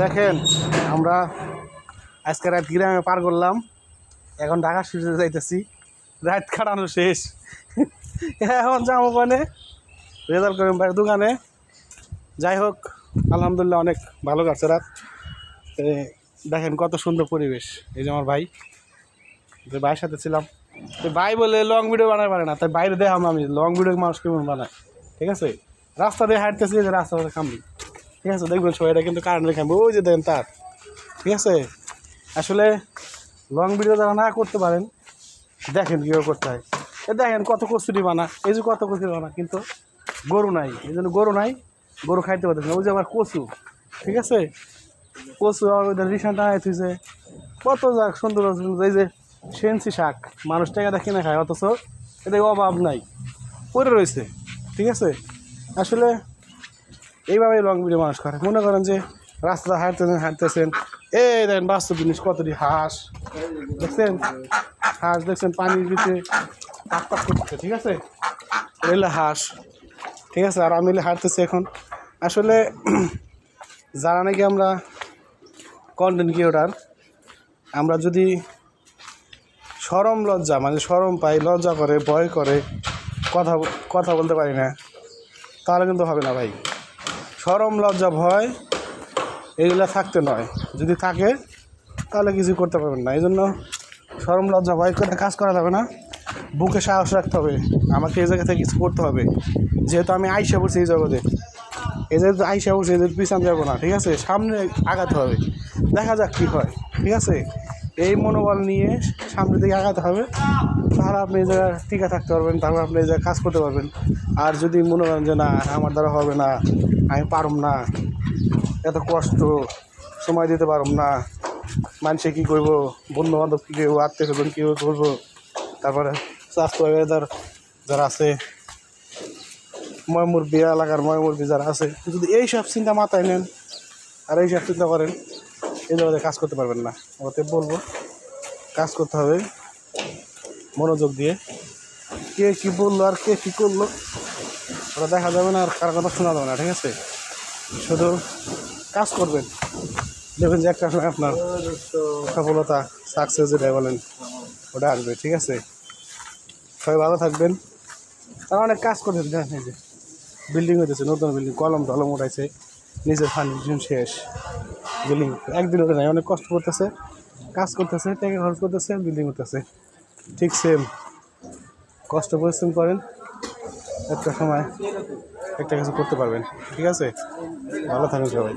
দেখেন আমরা আজকে রাত গ্রামে পার করলাম, এখন ঢাকা সিটিতে যাইতেছি, রাত কাটানো শেষ। এখন যাবো ওখানে রেজাল্ট করিম ভাইয়ের দোকানে। যাই হোক আলহামদুলিল্লাহ অনেক ভালো কাটছে রাত। দেখেন কত সুন্দর পরিবেশ। এই যে আমার ভাই, ভাইয়ের সাথে ছিলাম। তো ভাই বলে লং ভিডিও বানাতে পারে না, তাই বাইরে দেখাম আমি লং ভিডিও মানুষ কেমন বানায়। ঠিক আছে, রাস্তা দিয়ে হাঁটতেছি, যে রাস্তা খামবি। ঠিক আছে, দেখবেন সবাইটা কিন্তু কারেন্টের খামবে, ওই যে দেখেন তার। ঠিক আছে, আসলে লং ভিডিও যারা না করতে পারেন দেখেন কীভাবে করতে হয়। দেখেন কত কচুরি বানা, এই যে কত কচুরি বানা, কিন্তু গরু নাই, এই জন্য গরু নাই, গরু খাইতে পারতেছে না। ওই যে আবার কচু, ঠিক আছে, কচু ওদের রিসানটা আইতেছে কত যাক সুন্দর। এই যে সেন্সি শাক, মানুষ টাকাটা কিনে খায়, অথচ এদের অভাব নাই, পড়ে রয়েছে। ঠিক আছে, আসলে এইভাবেই লং ভিডিও মানুষ করে। মনে করেন যে রাস্তাটা হাঁটতেছেন, এই দেখেন বাস্তব জিনিস কতটি হাঁস দেখছেন, হাঁস দেখছেন পানির ভিতরে পাক পাক করতেছে। ঠিক আছে, এলে হাঁস। ঠিক আছে, আর আমি হাঁটতেছি এখন। আসলে যারা নাকি আমরা কন্টেন্ট ক্রিয়েটর, আমরা যদি শরম লজ্জা মানে শরম পাই, লজ্জা করে, ভয় করে, কথা বলতে পারি না, তাহলে কিন্তু হবে না ভাই। শরম লজ্জা ভয় এইগুলো থাকতে নয়, যদি থাকে তাহলে কিছু করতে পারবেন না। এই জন্য শরম লজ্জা ভয় করে কাজ করা যাবে না, বুকে সাহস রাখতে হবে। আমাকে এই জায়গা থেকে কিছু করতে হবে, যেহেতু আমি আইসা পড়ছি এই জগতে, এই যেহেতু আইসা পড়ছি, এই যে পিছান যাবো না। ঠিক আছে, সামনে আগাতে হবে, দেখা যাক কী হয়। ঠিক আছে, এই মনোবল নিয়ে সামনের দিকে আগাতে হবে, তাহলে আপনি এই জায়গায় টিকে থাকতে পারবেন, তারপর আপনি এই জায়গায় কাজ করতে পারবেন। আর যদি মনে করেন যে না আমার দ্বারা হবে না, আমি পারব না, এত কষ্ট, সময় দিতে পারব না, মানুষে কী করবো, বন্ধু বান্ধব কী করবো, আত্মীয় স্বজন কী করবো, তারপরে স্বাস্থ্য যারা আছে, ময়মুরবি এলাকার ময়মুরবি যারা আছে, যদি এইসব চিন্তা মাথায় নেন আর এইসব চিন্তা করেন, এই জায়গায় কাজ করতে পারবেন না। ওতে বলবো কাজ করতে হবে মনোযোগ দিয়ে। কে কী বললো আর কে কী করলো ওটা দেখা যাবে না, আর কারো কথা শোনা যাবে না। ঠিক আছে, শুধু কাজ করবেন, দেখবেন যে একটা সময় আপনার সফলতা, সাকসেস যেটা বলেন, ওটা আসবে। ঠিক আছে, সবাই ভালো থাকবেন। তারা অনেক কাজ করতেছে, দেখেন এই যে বিল্ডিং হইতেছে, নতুন বিল্ডিং, কলম টলম উঠাইছে, নিজের ফান্ডিশন শেষ, বিল্ডিং একদিন ওঠে নাই, অনেক কষ্ট করতেছে, কাজ করতেছে, টাকা খরচ করতেছে, বিল্ডিং উঠতেছে। ঠিক সেম কষ্ট পরিশ্রম করেন, একটা সময় একটা কিছু করতে পারবেন। ঠিক আছে, ভালো থাকুন সবাই।